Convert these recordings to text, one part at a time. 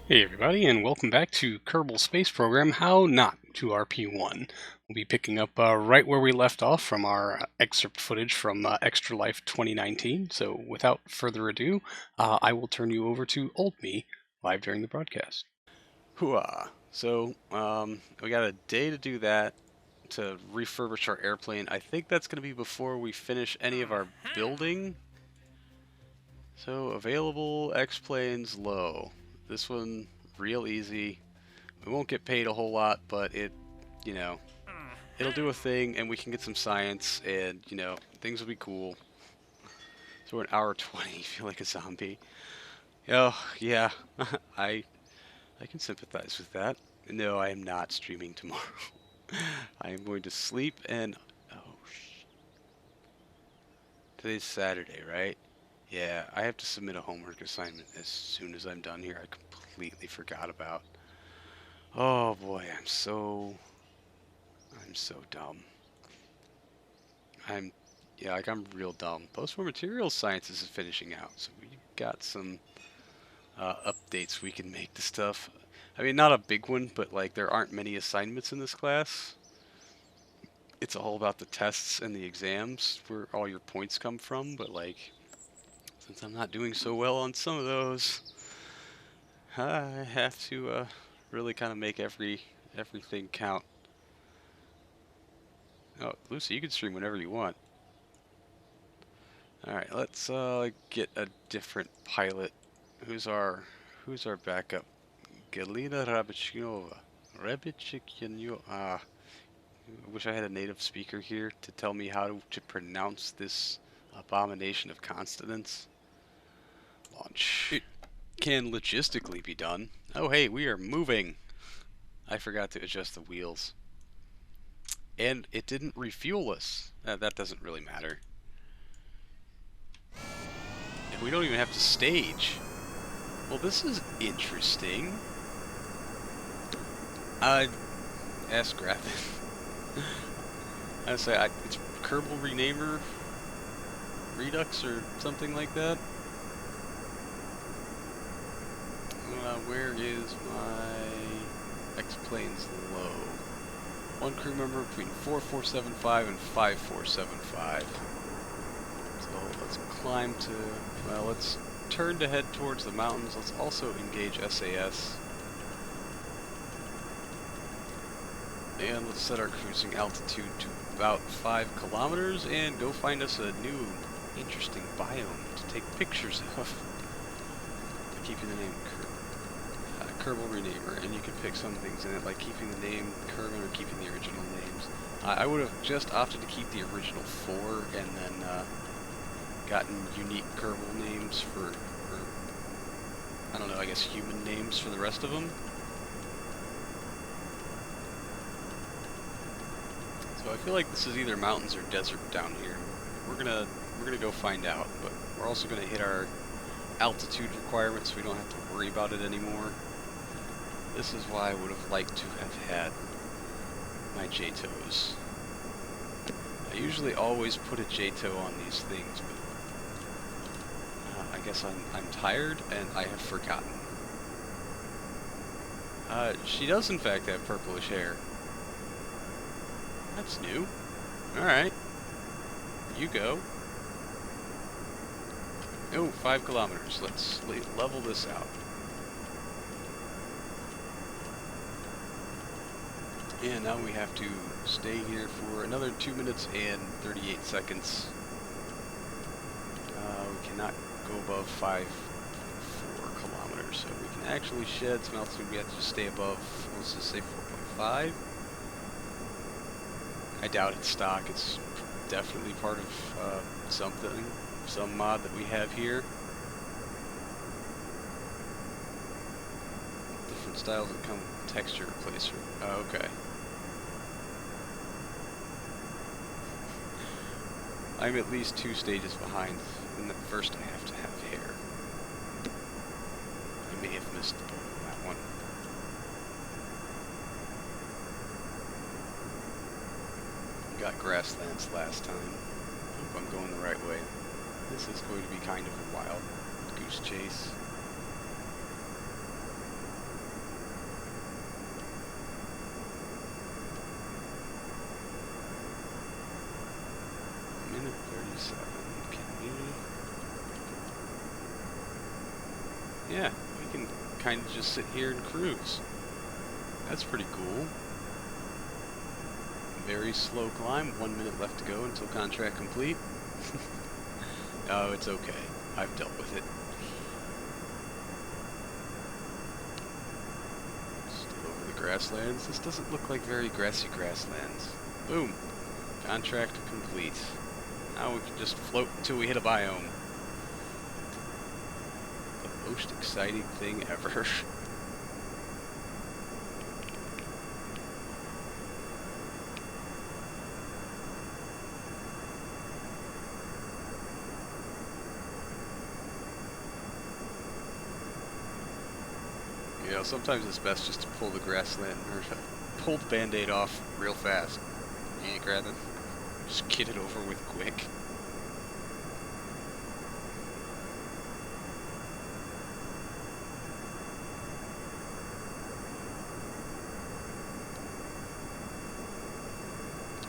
Hey everybody, and welcome back to Kerbal Space Program, How Not to RP-1. We'll be picking up right where we left off from our excerpt footage from Extra Life 2019, so without further ado, I will turn you over to Old Me, live during the broadcast. Hooah. So, we got a day to do that, to refurbish our airplane. I think that's going to be before we finish any of our building. So, available X-planes low. This one, real easy. We won't get paid a whole lot, but you know, it'll do a thing, and we can get some science, and, things will be cool. So we're an hour 20, feel like a zombie. Oh, yeah, I can sympathize with that. No, I am not streaming tomorrow. I am going to sleep and... Oh, today's Saturday, right? Yeah, I have to submit a homework assignment as soon as I'm done here. I completely forgot about. Oh boy, I'm so dumb. I'm, yeah, like I'm real dumb. Post-war materials sciences is finishing out, so we got some updates we can make to stuff. I mean, not a big one, but like there aren't many assignments in this class. It's all about the tests and the exams where all your points come from, but like since I'm not doing so well on some of those, I have to really kind of make everything count. Oh, Lucy, you can stream whenever you want. All right, let's get a different pilot. Who's our backup? Galina Rabichinova. I wish I had a native speaker here to tell me how to pronounce this abomination of consonants. Launch. It can logistically be done. Oh, hey, we are moving. I forgot to adjust the wheels. And it didn't refuel us. That doesn't really matter. And we don't even have to stage. Well, this is interesting. Ask Graffin. I say it's Kerbal Renamer Redux or something like that. Where is my X-planes low? One crew member between 4475 and 5475. So let's climb to, well, let's turn to head towards the mountains. Let's also engage SAS. And let's set our cruising altitude to about 5 kilometers and go find us a new interesting biome to take pictures of. Keeping the name Kerbal Renamer, and you can pick some things in it, like keeping the name Kerbal or keeping the original names. I would have just opted to keep the original 4 and then gotten unique Kerbal names for, I don't know, I guess human names for the rest of them. So I feel like this is either mountains or desert down here. We're gonna go find out, but we're also gonna hit our altitude requirements so we don't have to worry about it anymore. This is why I would have liked to have had my JTOs. I usually always put a JTO on these things, but I guess I'm tired and I have forgotten. She does in fact have purplish hair. That's new. Alright. You go. Oh, 5 kilometers. Let's level this out. And now we have to stay here for another 2 minutes and 38 seconds. We cannot go above 5.4 kilometers, so we can actually shed some altitude. We have to stay above, let's just say 4.5. I doubt it's stock. It's definitely part of something, some mod that we have here. Different styles that come with texture replacer. Oh, okay. I'm at least 2 stages behind. And at first I have to have hair. I may have missed the boat on that one. We got grasslands last time. Hope I'm going the right way. This is going to be kind of a wild goose chase. 7. Can we... Yeah, we can kind of just sit here and cruise. That's pretty cool. Very slow climb, 1 minute left to go until contract complete. Oh, it's okay. I've dealt with it. Still over the grasslands. This doesn't look like very grassy grasslands. Boom. Contract complete. Now we can just float until we hit a biome. The most exciting thing ever. You know, sometimes it's best just to pull the grassland, or pull the band-aid off real fast. You ain't grabbing. Just get it over with quick.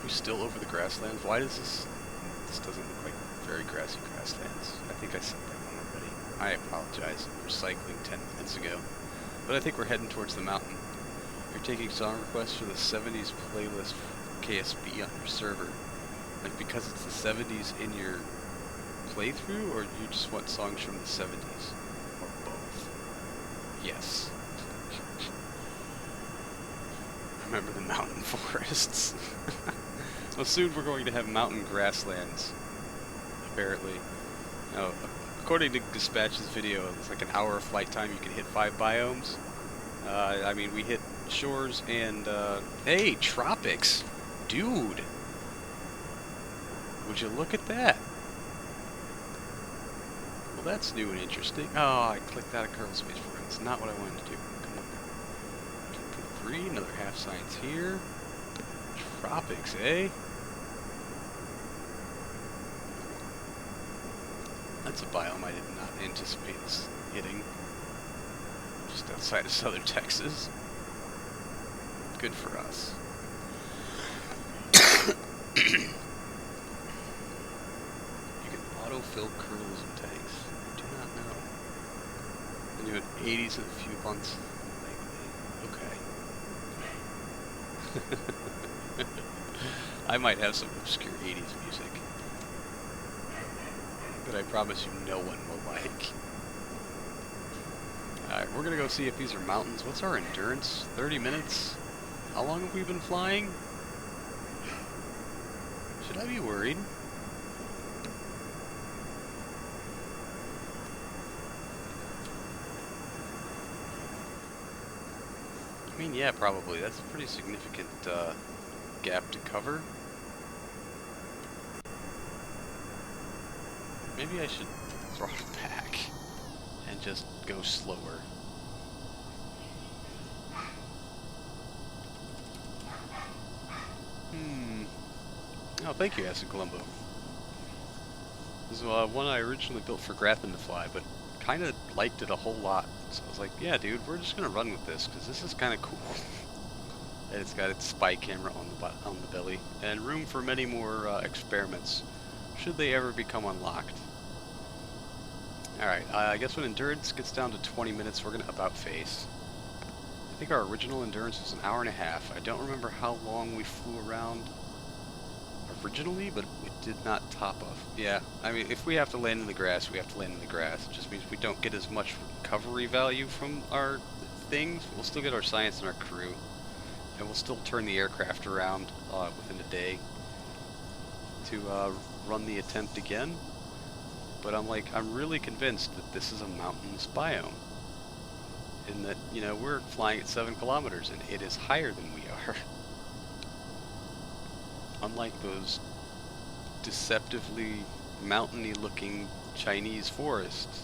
We're still over the grasslands. Why does this doesn't look like very grassy grasslands. I think I said that one already. I apologize for cycling 10 minutes ago. But I think we're heading towards the mountain. You're taking song requests for the 70s playlist KSP on your server. Like, because it's the 70s in your playthrough, or you just want songs from the 70s? Or both? Yes. Remember the mountain forests. Well, soon we're going to have mountain grasslands, apparently. Now, according to Dispatch's video, it's like an hour of flight time, you can hit 5 biomes. I mean, we hit shores and, hey, tropics! Dude! Would you look at that? Well, that's new and interesting. Oh, I clicked out of Kerbal Space for it. It's not what I wanted to do. Come on. 2.3, another half science here. Tropics, eh? That's a biome I did not anticipate us hitting. Just outside of southern Texas. Good for us. You can autofill kernels and tanks. I do not know. And you had 80s in a few months lately. Okay. I might have some obscure 80s music that I promise you no one will like. Alright, we're gonna go see if these are mountains. What's our endurance? 30 minutes? How long have we been flying? Should I be worried? I mean, yeah, probably. That's a pretty significant gap to cover. Maybe I should throttle back and just go slower. Oh, thank you, Acid Columbo. This is one I originally built for Graphin to fly, but kind of liked it a whole lot. So I was like, yeah, dude, we're just gonna run with this because this is kind of cool. And it's got its spy camera on the belly, and room for many more experiments, should they ever become unlocked. Alright, I guess when endurance gets down to 20 minutes, we're gonna about face. I think our original endurance was an hour and a half. I don't remember how long we flew around originally, but it did not top off. Yeah, I mean, if we have to land in the grass, we have to land in the grass. It just means we don't get as much recovery value from our things. We'll still get our science and our crew, and we'll still turn the aircraft around within a day to run the attempt again. But I'm really convinced that this is a mountainous biome, in that, you know, we're flying at 7 kilometers and it is higher than we are. Unlike those deceptively mountainy looking Chinese forests.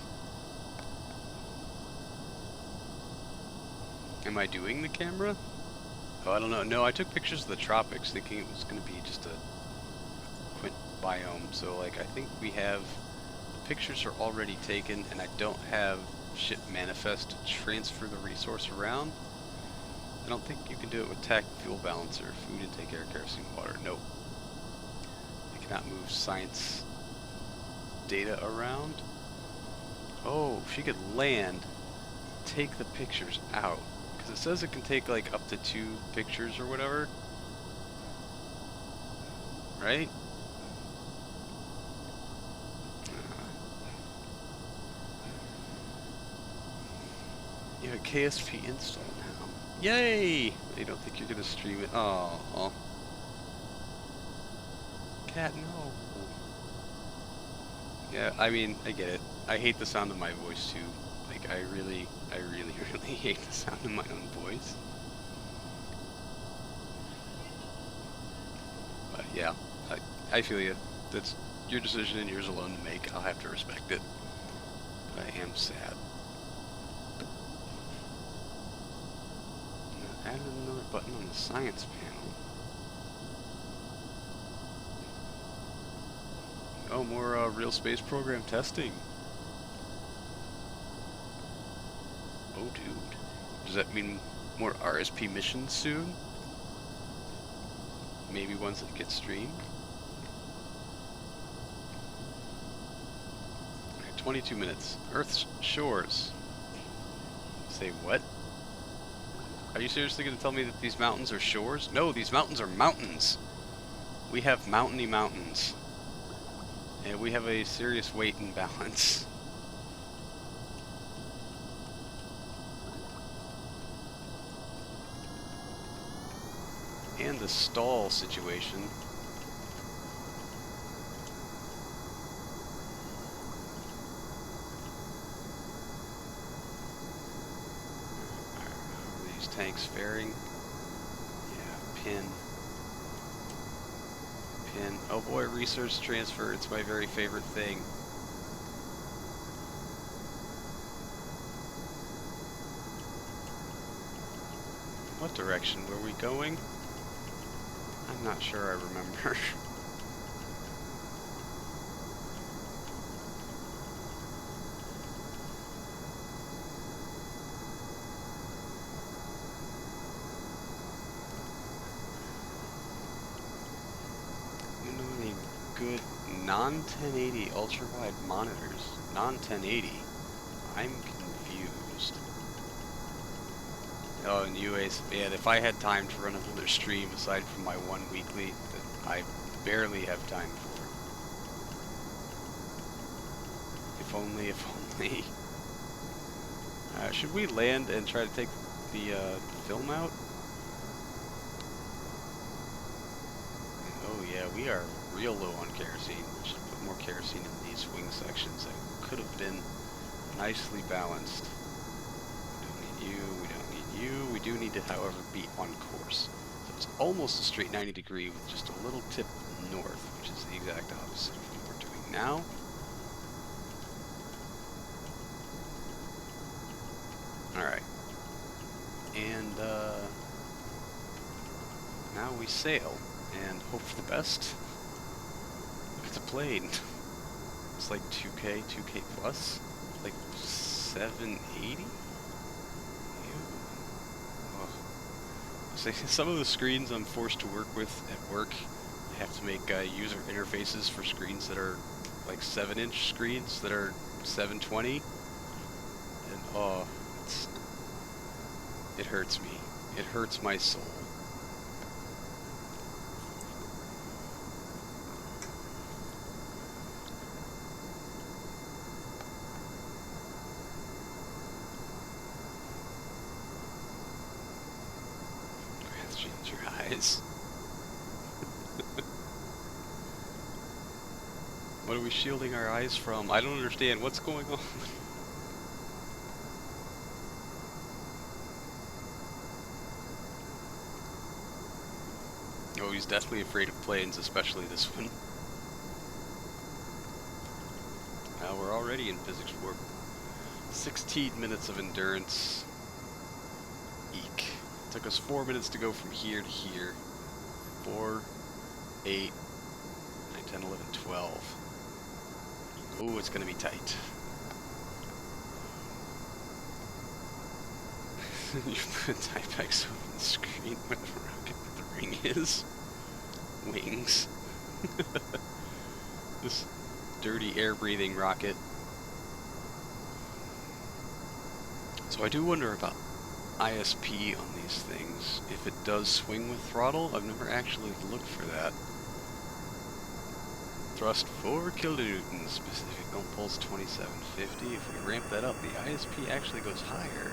Am I doing the camera? Oh, I don't know. No, I took pictures of the tropics thinking it was going to be just a quint biome. So, like, I think we have... the pictures are already taken, and I don't have ship manifest to transfer the resource around. I don't think you can do it with TAC fuel balancer, food intake, air, kerosene, water. Nope. You cannot move science data around. Oh, she could land, take the pictures out. Because it says it can take like up to 2 pictures or whatever. Right? You have a KSP install now. Yay! I don't think you're gonna stream it. Oh. Cat, no. Yeah, I mean, I get it. I hate the sound of my voice too. Like, I really hate the sound of my own voice. But yeah, I feel you. That's your decision and yours alone to make. I'll have to respect it. But I am sad. Added another button on the science panel. Oh, more real space program testing. Oh, dude. Does that mean more RSP missions soon? Maybe ones that get streamed? Okay, 22 minutes. Earth's shores. Say what? Are you seriously going to tell me that these mountains are shores? No, these mountains are mountains. We have mountainy mountains. And we have a serious weight imbalance. And the stall situation. Tanks fairing. Yeah, pin. Oh boy, research transfer. It's my very favorite thing. What direction were we going? I'm not sure I remember. Good non-1080 ultra-wide monitors. Non-1080. I'm confused. Oh, and UAs. Yeah, if I had time to run another stream aside from my one weekly that I barely have time for. If only. Should we land and try to take the film out? Oh yeah, we are real low on kerosene. We should put more kerosene in these wing sections. That could have been nicely balanced. We don't need you, we don't need you. We do need to, however, be on course. So it's almost a straight 90 degree with just a little tip north, which is the exact opposite of what we're doing now. Alright. And now we sail and hope for the best. Look at the plane. It's like 2K plus. Like 780? Oh. Some of the screens I'm forced to work with at work, I have to make user interfaces for screens that are like 7-inch screens that are 720. And oh, it hurts me. It hurts my soul. Your eyes. What are we shielding our eyes from? I don't understand. What's going on? Oh, he's definitely afraid of planes, especially this one. We're already in physics warp. 16 minutes of endurance. Eek. Took us 4 minutes to go from here to here. 4, 8, 9, 10, 11, 12. Ooh, it's gonna be tight. You put Typex on the screen where the rocket with the ring is. Wings. This dirty air-breathing rocket. So I do wonder about ISP on these things. If it does swing with throttle, I've never actually looked for that. Thrust 4 kilonewtons, specific impulse 2750. If we ramp that up, the ISP actually goes higher.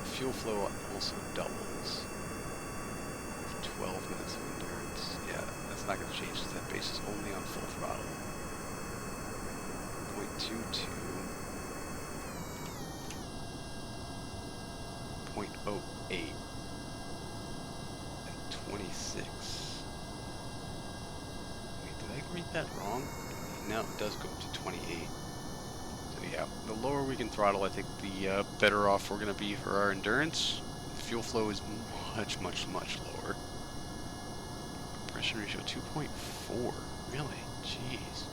The fuel flow also doubles. 12 minutes of endurance. Yeah, that's not going to change because that base is only on full throttle. 0.22. 0.08. And 26. Wait, did I read that wrong? No, it does go up to 28. So yeah, the lower we can throttle, I think the better off we're going to be for our endurance. The fuel flow is much lower. Compression ratio 2.4. Really? Jeez.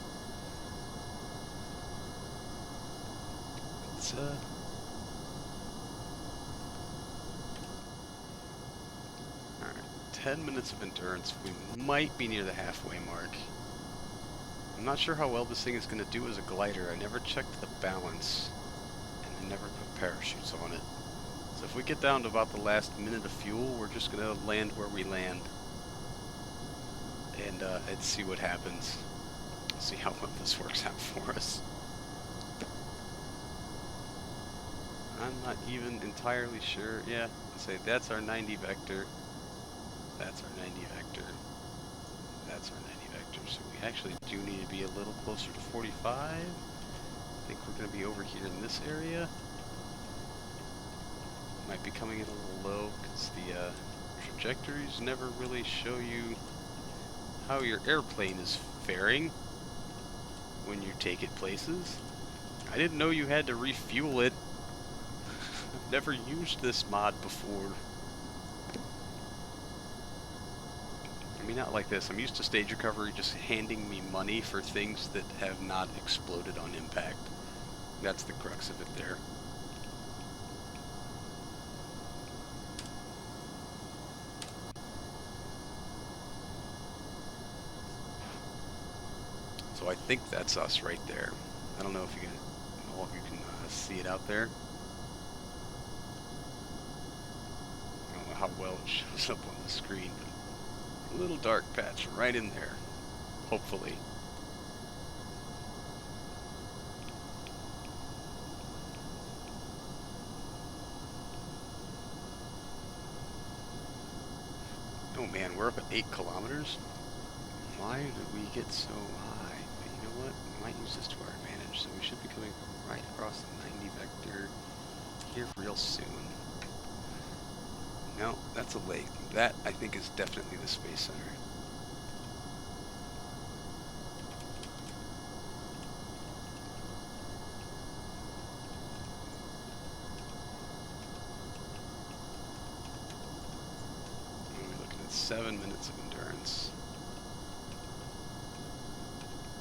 It's Alright, 10 minutes of endurance. We might be near the halfway mark. I'm not sure how well this thing is going to do as a glider. I never checked the balance, and I never put parachutes on it. So if we get down to about the last minute of fuel, we're just going to land where we land. And see what happens. See how well this works out for us. I'm not even entirely sure. Yeah, let's say that's our 90 vector. That's our 90 vector. That's our 90 vector. So we actually do need to be a little closer to 45. I think we're going to be over here in this area. Might be coming in a little low because the trajectories never really show you how your airplane is faring when you take it places. I didn't know you had to refuel it. I've never used this mod before. I mean, not like this. I'm used to stage recovery just handing me money for things that have not exploded on impact. That's the crux of it there. So I think that's us right there. I don't know if you can, all of you can see it out there. I don't know how well it shows up on the screen, but a little dark patch right in there, hopefully. Oh man, we're up at 8 kilometers. Why did we get so high? But you know what? We might use this to our advantage, so we should be coming right across the 90 vector here real soon. No, that's a lake. That, I think, is definitely the Space Center. We're looking at 7 minutes of endurance.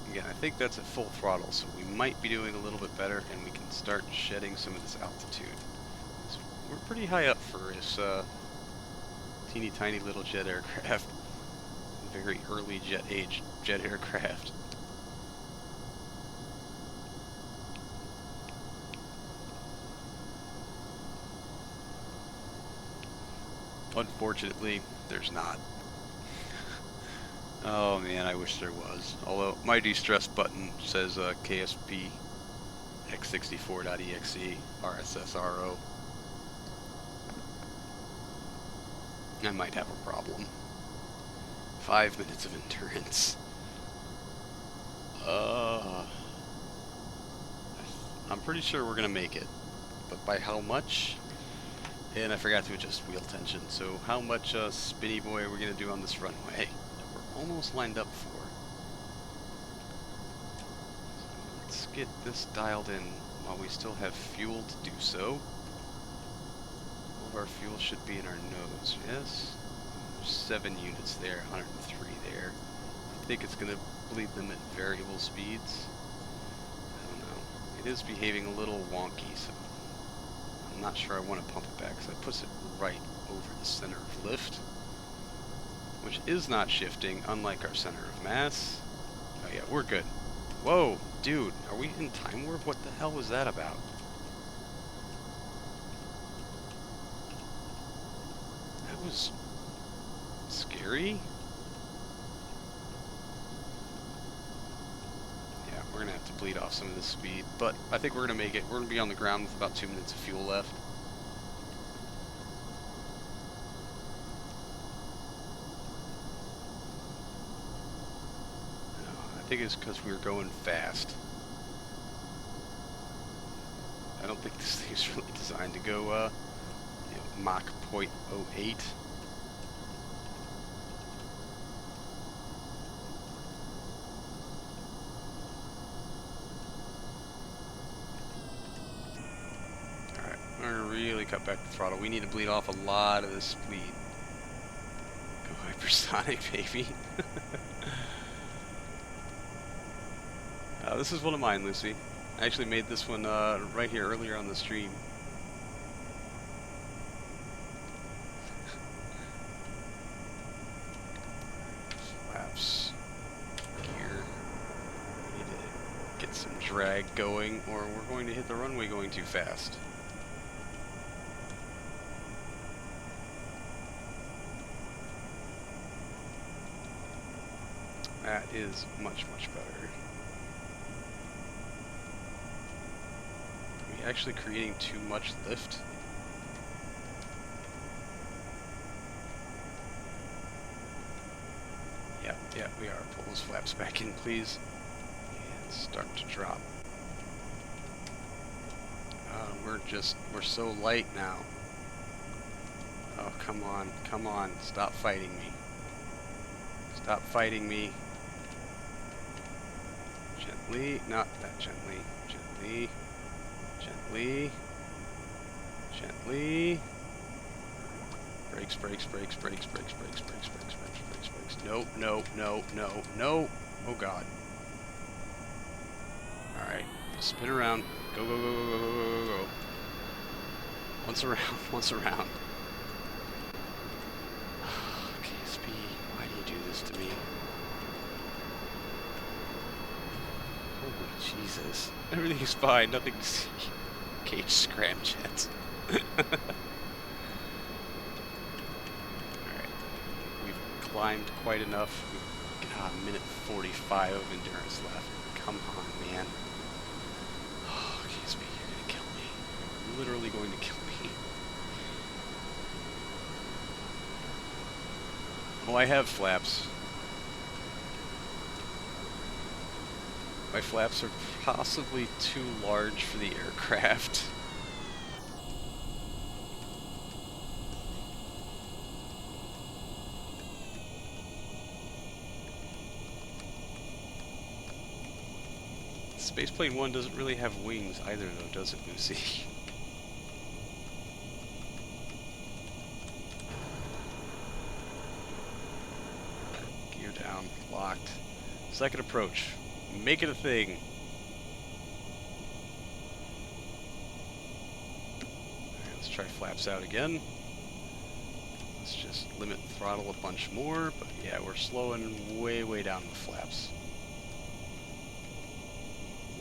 Again, I think that's at full throttle, so we might be doing a little bit better, and we can start shedding some of this altitude. So we're pretty high up for this teeny tiny little jet aircraft. Very early jet age jet aircraft. Unfortunately, there's not. Oh man, I wish there was. Although my de-stress button says KSP x64.exe RSS RO. I might have a problem. 5 minutes of endurance. I'm pretty sure we're gonna make it, but by how much? And I forgot to adjust wheel tension. So how much spinny boy are we gonna do on this runway? Almost lined up for. So let's get this dialed in while we still have fuel to do so. All of our fuel should be in our nose, yes? There's 7 units there, 103 there. I think it's going to bleed them at variable speeds. I don't know. It is behaving a little wonky, so I'm not sure I want to pump it back, because that puts it right over the center of lift, which is not shifting, unlike our center of mass. Oh yeah, we're good. Whoa, dude, are we in time warp? What the hell was that about? That was scary. Yeah, we're gonna have to bleed off some of this speed, but I think we're gonna make it. We're gonna be on the ground with about 2 minutes of fuel left. I think it's because we were going fast. I don't think this thing's really designed to go, Mach 0.08. Alright, we're gonna really cut back the throttle. We need to bleed off a lot of this speed. Go hypersonic, baby. This is one of mine, Lucy. I actually made this one right here earlier on the stream. Flaps. Gear. We need to get some drag going, or we're going to hit the runway going too fast. That is much, much better. Actually creating too much lift. Yeah, we are. Pull those flaps back in, please. And start to drop. We're so light now. Oh, come on. Stop fighting me. Stop fighting me. Gently, not that gently. Gently. Gently. Gently. Brakes. No. Oh god. Alright. Spin around. Go. Once around. KSP, why do you do this to me? Holy Jesus. Everything's fine, nothing to see. Cage scramjets. Alright. We've climbed quite enough. We've got a minute 45 of endurance left. Come on, man. Oh, KSP, you're gonna kill me. You're literally going to kill me. Oh, I have flaps. My flaps are possibly too large for the aircraft. Spaceplane 1 doesn't really have wings either though, does it, Lucy? Gear down, locked. Second approach. Make it a thing. Alright, let's try flaps out again. Let's just limit throttle a bunch more, but yeah, we're slowing way down the flaps.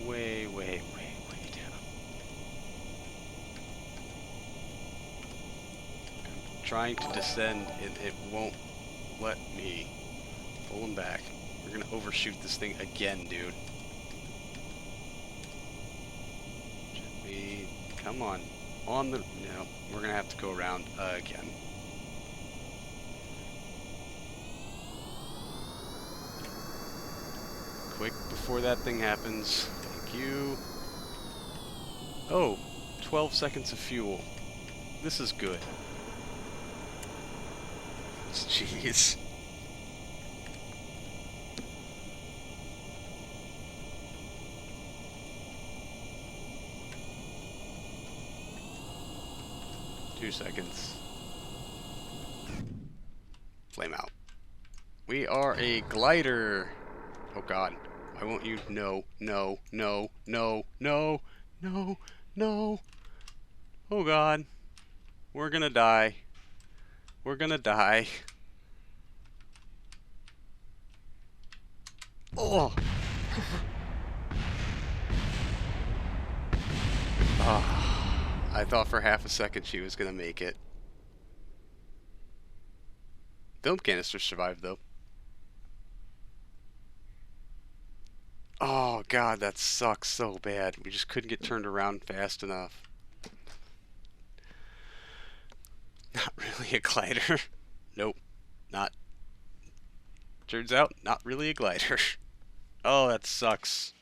Way down. I'm trying to descend and it won't let me. Pull them back. We're gonna overshoot this thing again, dude. Gently. Come on. On the... No. We're gonna have to go around again. Quick before that thing happens. Thank you. Oh. 12 seconds of fuel. This is good. Jeez. Seconds. Flame out. We are a glider. Oh god. Why won't you? No. Oh god. We're gonna die. Oh. I thought for half a second she was gonna make it. Film canister survived though. Oh god, that sucks so bad. We just couldn't get turned around fast enough. Not really a glider. Nope, not. Turns out, not really a glider. Oh, that sucks.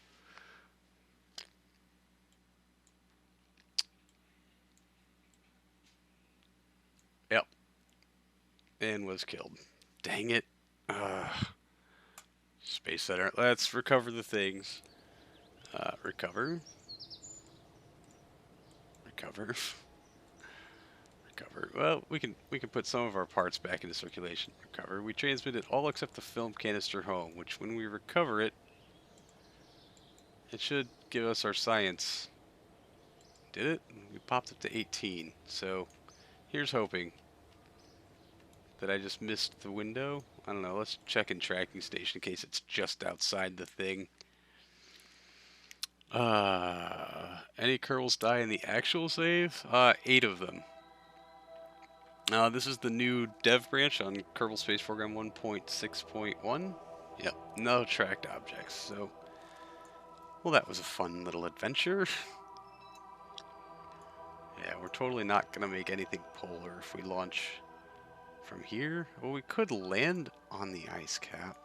Yep. And was killed. Dang it. Space Center. Let's recover the things. Recover. Recover. Recover. Well, we can put some of our parts back into circulation. Recover. We transmitted all except the film canister home, which when we recover it, it should give us our science. Did it? We popped up to 18. So here's hoping that I just missed the window. I don't know. Let's check in tracking station in case it's just outside the thing. Any Kerbals die in the actual save? 8 of them. This is the new dev branch on Kerbal Space Program 1.6.1. Yep, no tracked objects. So, well, that was a fun little adventure. Yeah, we're totally not gonna make anything polar if we launch from here. Well, we could land on the ice cap.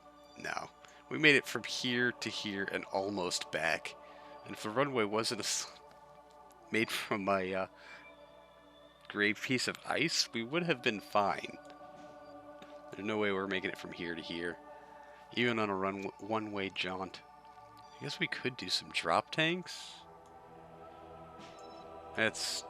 No, we made it from here to here and almost back. And if the runway wasn't made from my gray piece of ice, we would have been fine. There's no way we're making it from here to here, even on a one-way jaunt. I guess we could do some drop tanks. That's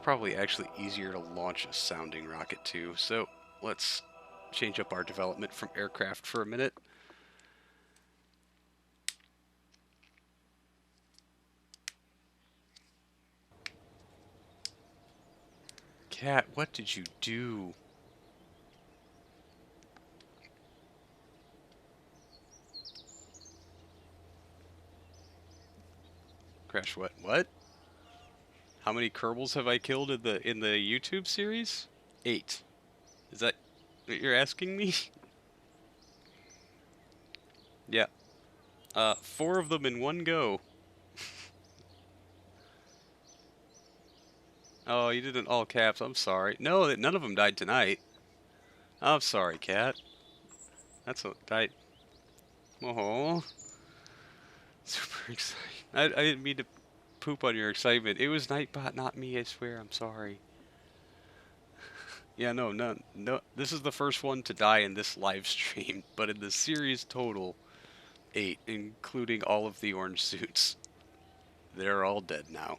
probably actually easier to launch a sounding rocket too. So let's change up our development from aircraft for a minute. Cat, what did you do? Crash what? What? How many Kerbals have I killed in the YouTube series? 8. Is that what you're asking me? Yeah. 4 of them in one go. Oh, you did it in all caps. I'm sorry. No, none of them died tonight. I'm sorry, Cat. That's what died. Oh. Super exciting. I didn't mean to poop on your excitement. It was Nightbot, not me, I swear. I'm sorry. Yeah, no. This is the first one to die in this live stream, but in the series total, 8, including all of the orange suits. They're all dead now.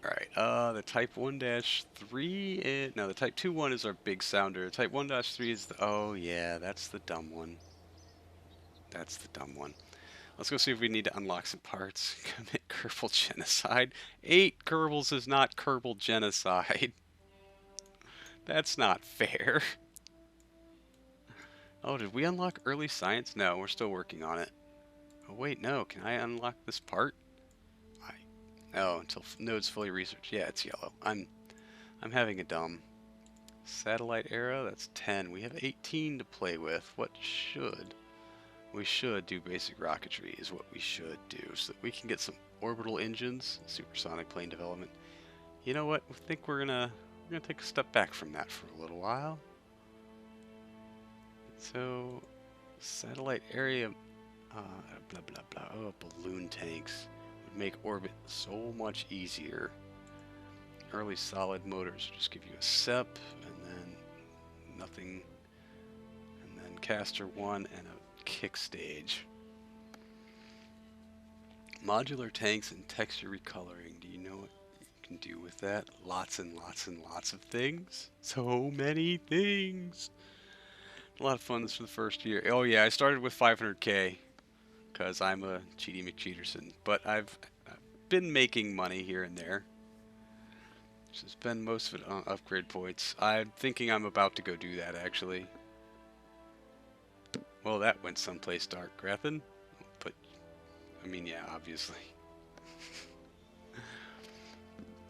Alright, the Type 1-3, no, the Type 2-1 is our big sounder. The Type 1-3 is the, oh yeah, that's the dumb one. That's the dumb one. Let's go see if we need to unlock some parts. Commit Kerbal genocide. 8 Kerbals is not Kerbal genocide. That's not fair. Oh, did we unlock early science? No, we're still working on it. Oh wait, no, can I unlock this part? Oh, until node's fully researched. Yeah, it's yellow. I'm having a dumb. Satellite Aero, that's 10. We have 18 to play with. What should? We should do basic rocketry is what we should do so that we can get some orbital engines, supersonic plane development. You know what? I think we're gonna take a step back from that for a little while. So, satellite area, blah blah blah. Oh, balloon tanks would make orbit so much easier. Early solid motors just give you a SEP and then nothing, and then caster 1 and a kick stage. Modular tanks and texture recoloring. Do you know what you can do with that? Lots and lots and lots of things. So many things. A lot of fun this for the first year. Oh yeah, I started with 500k because I'm a cheaty McCheaterson, but I've been making money here and there. So spend most of it on upgrade points. I'm thinking I'm about to go do that actually. Well, that went someplace dark, Grathan. But, I mean, yeah, obviously.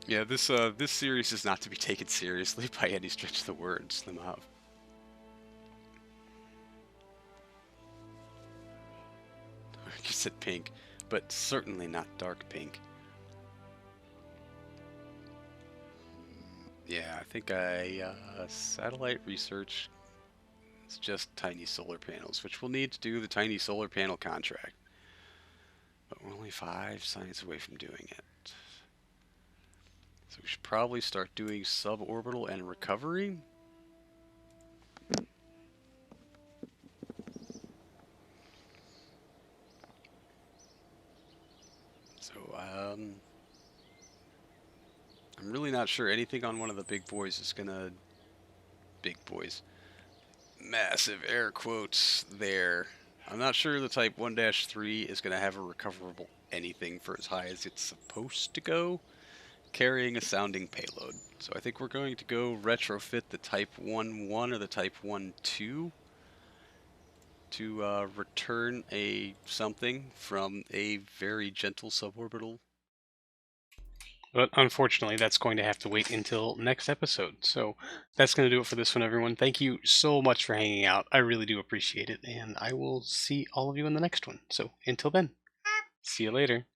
Yeah, this series is not to be taken seriously by any stretch of the word, Slim Hop. You said pink, but certainly not dark pink. Yeah, I think satellite research is just tiny solar panels, which we'll need to do the tiny solar panel contract. But we're only 5 science away from doing it. So we should probably start doing suborbital and recovery. So, I'm really not sure anything on one of the big boys is gonna... Big boys. Massive air quotes there. I'm not sure the Type 1-3 is gonna have a recoverable anything for as high as it's supposed to go, carrying a sounding payload. So I think we're going to go retrofit the Type 1-1 or the Type 1-2 to return a something from a very gentle suborbital. But unfortunately, that's going to have to wait until next episode. So that's going to do it for this one, everyone. Thank you so much for hanging out. I really do appreciate it. And I will see all of you in the next one. So until then, see you later.